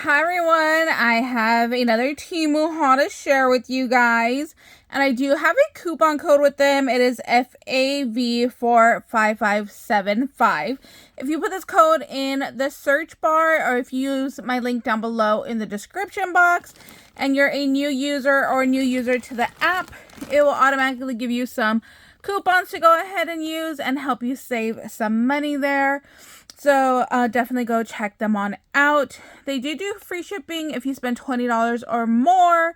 Hi everyone, I have another Temu haul to share with you guys, and I do have a coupon code with them. It is fav45575. If you put this code in the search bar, or if you use my link down below in the description box, and you're a new user or a new user to the app, it will automatically give you some coupons to go ahead and use and help you save some money there. So definitely go check them on out. They do free shipping if you spend $20 or more.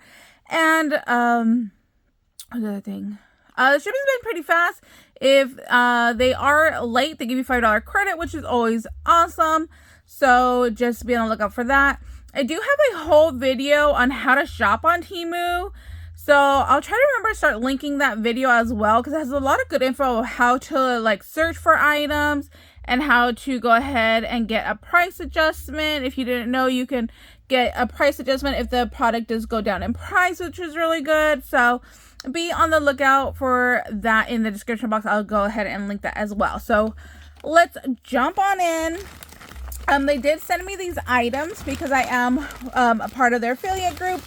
And what's the other thing? The shipping's been pretty fast. If they are late, they give you $5 credit, which is always awesome. So just be on the lookout for that. I do have a whole video on how to shop on Temu. So I'll try to remember to start linking that video as well, because it has a lot of good info of how to like search for items and how to go ahead and get a price adjustment. If you didn't know, you can get a price adjustment if the product does go down in price, which is really good. So be on the lookout for that in the description box. I'll go ahead and link that as well. So let's jump on in. They did send me these items because I am a part of their affiliate group,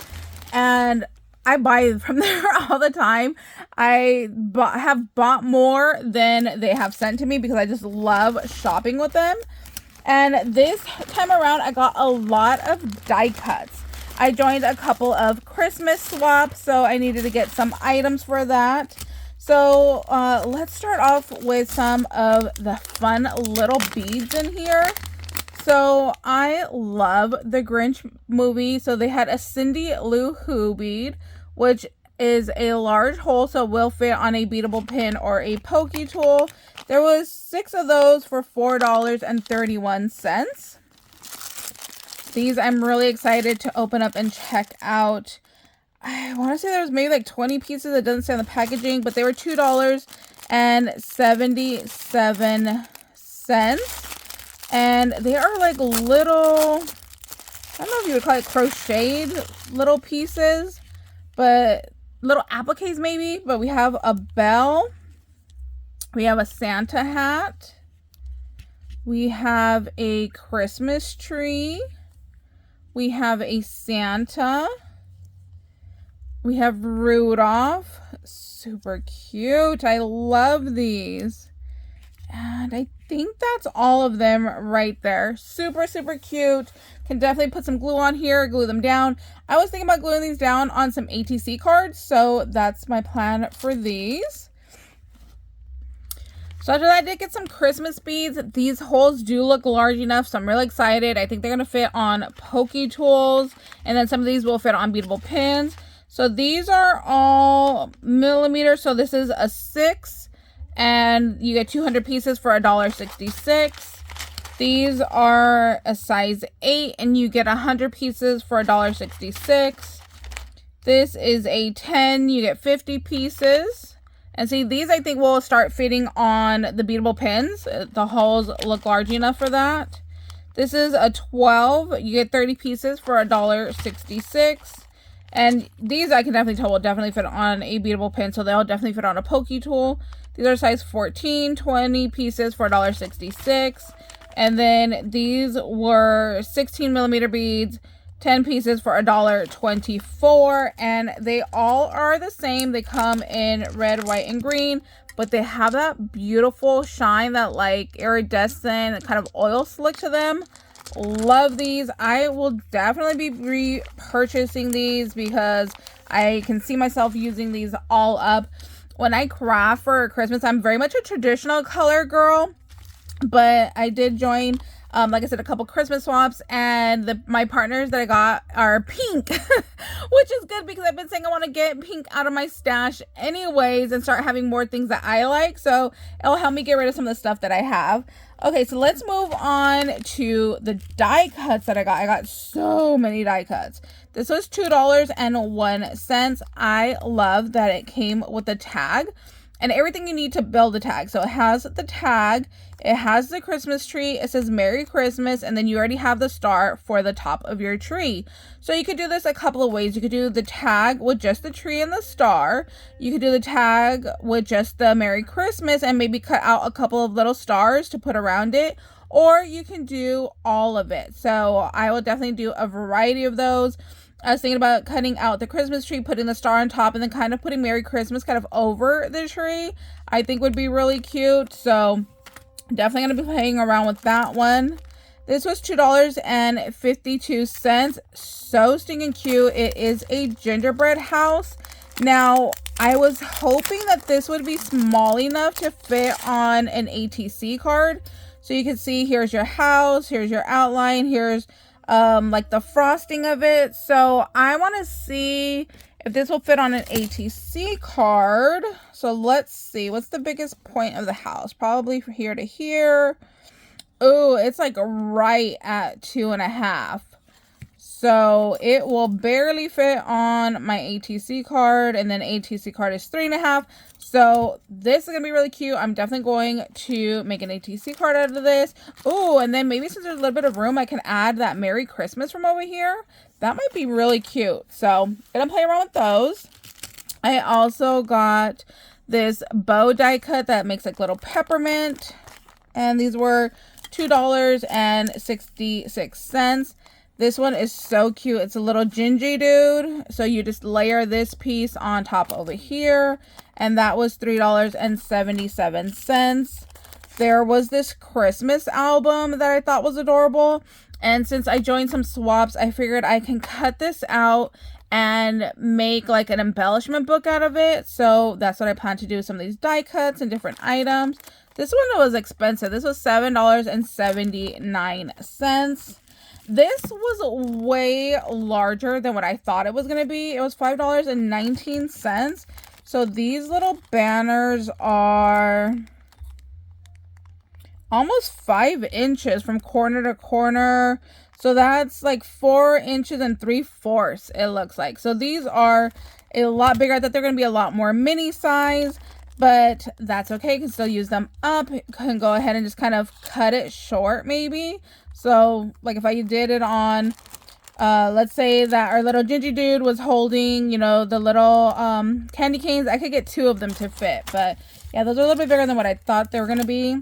and I buy from there all the time. I have bought more than they have sent to me because I just love shopping with them. And this time around, I got a lot of die cuts. I joined a couple of Christmas swaps, so I needed to get some items for that. So let's start off with some of the fun little beads in here. So I love the Grinch movie. So they had a Cindy Lou Who bead, which is a large hole, so will fit on a beadable pin or a Pokie tool. There was 6 of those for $4.31. These I'm really excited to open up and check out. I want to say there was maybe like 20 pieces. It doesn't say on the packaging, but they were $2.77. And they are like little, I don't know if you would call it crocheted little pieces, but little appliques maybe. But we have a bell, we have a Santa hat, we have a Christmas tree, we have a Santa, we have Rudolph. Super cute. I love these. And I think that's all of them right there. Super cute. Can definitely put some glue on here, glue them down. I was thinking about gluing these down on some ATC cards, so that's my plan for these. So after that, I did get some Christmas beads. These holes do look large enough, so I'm really excited. I think they're going to fit on Pokie tools, and then some of these will fit on beadable pins. So these are all millimeters, so this is a 6. And you get 200 pieces for $1.66. These are a size 8, and you get 100 pieces for $1.66. This is a 10. You get 50 pieces. And see, these I think will start fitting on the beadable pins. The holes look large enough for that. This is a 12. You get 30 pieces for $1.66. And these I can definitely tell will definitely fit on a beadable pin, so they'll definitely fit on a Pokie tool. These are size 14, 20 pieces for $1.66. And then these were 16 millimeter beads, 10 pieces for $1.24. And they all are the same. They come in red, white, and green, but they have that beautiful shine, that like iridescent kind of oil slick to them. Love these. I will definitely be repurchasing these because I can see myself using these all up. When I craft for Christmas, I'm very much a traditional color girl, but I did join, like I said, a couple Christmas swaps, and my partners that I got are pink, which is good because I've been saying I want to get pink out of my stash anyways and start having more things that I like. So it'll help me get rid of some of the stuff that I have. Okay, so let's move on to the die cuts that I got. I got so many die cuts. This was $2.01. I love that it came with a tag and everything you need to build a tag. So it has the tag, it has the Christmas tree, it says Merry Christmas, and then you already have the star for the top of your tree. So you could do this a couple of ways. You could do the tag with just the tree and the star. You could do the tag with just the Merry Christmas and maybe cut out a couple of little stars to put around it. or you can do all of it. So I will definitely do a variety of those. I was thinking about cutting out the Christmas tree, putting the star on top, and then kind of putting Merry Christmas kind of over the tree. I think would be really cute. So definitely going to be playing around with that one. This was $2.52. So stinking cute. It is a gingerbread house. Now, I was hoping that this would be small enough to fit on an ATC card. So you can see, here's your house, here's your outline, here's like the frosting of it. So I want to see if this will fit on an ATC card. So let's see, what's the biggest point of the house? Probably from here to here. Oh, it's like right at 2.5. So it will barely fit on my ATC card, and then ATC card is 3.5. So this is gonna be really cute. I'm definitely going to make an ATC card out of this. Oh, and then maybe since there's a little bit of room, I can add that Merry Christmas from over here. That might be really cute. So gonna play around with those. I also got this bow die cut that makes like little peppermint, and these were $2.66. This one is so cute. It's a little gingy dude. So you just layer this piece on top over here. And that was $3.77. There was this Christmas album that I thought was adorable. And since I joined some swaps, I figured I can cut this out and make like an embellishment book out of it. So that's what I plan to do with some of these die cuts and different items. This one was expensive. This was $7.79. This was way larger than what I thought it was going to be. It was $5.19. So these little banners are almost 5 inches from corner to corner. So that's like 4 inches and 3/4, it looks like. So these are a lot bigger. I thought they're going to be a lot more mini size, but that's okay. You can still use them up. You can go ahead and just kind of cut it short maybe. So like if I did it on, let's say that our little gingy dude was holding, you know, the little candy canes, I could get 2 of them to fit. But yeah, those are a little bit bigger than what I thought they were going to be.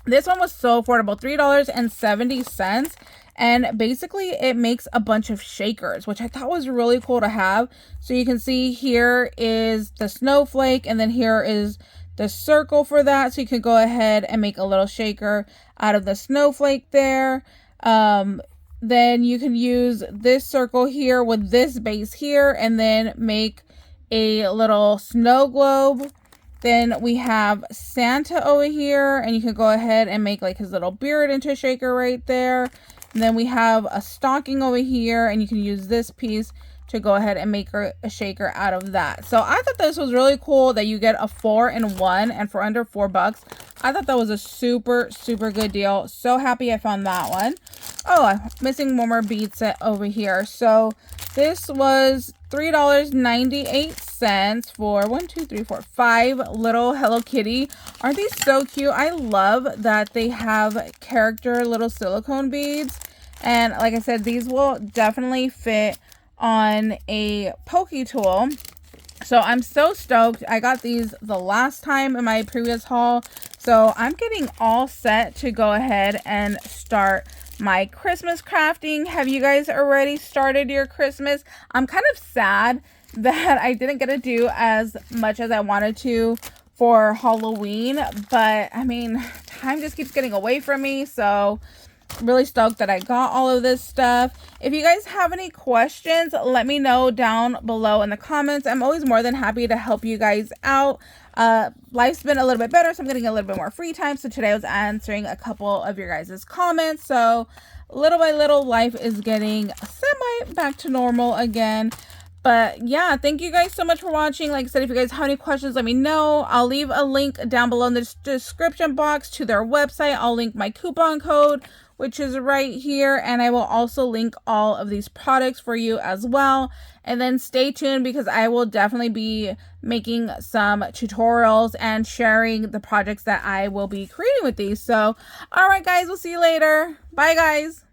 This one was so affordable, $3.70. And basically it makes a bunch of shakers, which I thought was really cool to have. So you can see here is the snowflake, and then here is the circle for that. So you can go ahead and make a little shaker out of the snowflake there. Then you can use this circle here with this base here, and then make a little snow globe. Then we have Santa over here, and you can go ahead and make like his little beard into a shaker right there. And then we have a stocking over here, and you can use this piece to go ahead and make a shaker out of that. So I thought this was really cool that you get a 4-in-1, and for under $4. I thought that was a super good deal. So happy I found that one. Oh, I'm missing one more bead set over here. So this was $3.98 for 5 little Hello Kitty. Aren't these so cute? I love that they have character little silicone beads. And like I said, these will definitely fit on a Pokie tool. So I'm so stoked. I got these the last time in my previous haul. So I'm getting all set to go ahead and start my Christmas crafting. Have you guys already started your Christmas? I'm kind of sad that I didn't get to do as much as I wanted to for Halloween, but I mean, time just keeps getting away from me. So really stoked that I got all of this stuff. If you guys have any questions, let me know down below in the comments. I'm always more than happy to help you guys out. Life's been a little bit better, so I'm getting a little bit more free time. So today I was answering a couple of your guys' comments. So little by little, life is getting semi back to normal again. But yeah, thank you guys so much for watching. Like I said, if you guys have any questions, let me know. I'll leave a link down below in the description box to their website. I'll link my coupon code, which is right here, and I will also link all of these products for you as well. And then stay tuned, because I will definitely be making some tutorials and sharing the projects that I will be creating with these. So all right guys, we'll see you later. Bye guys.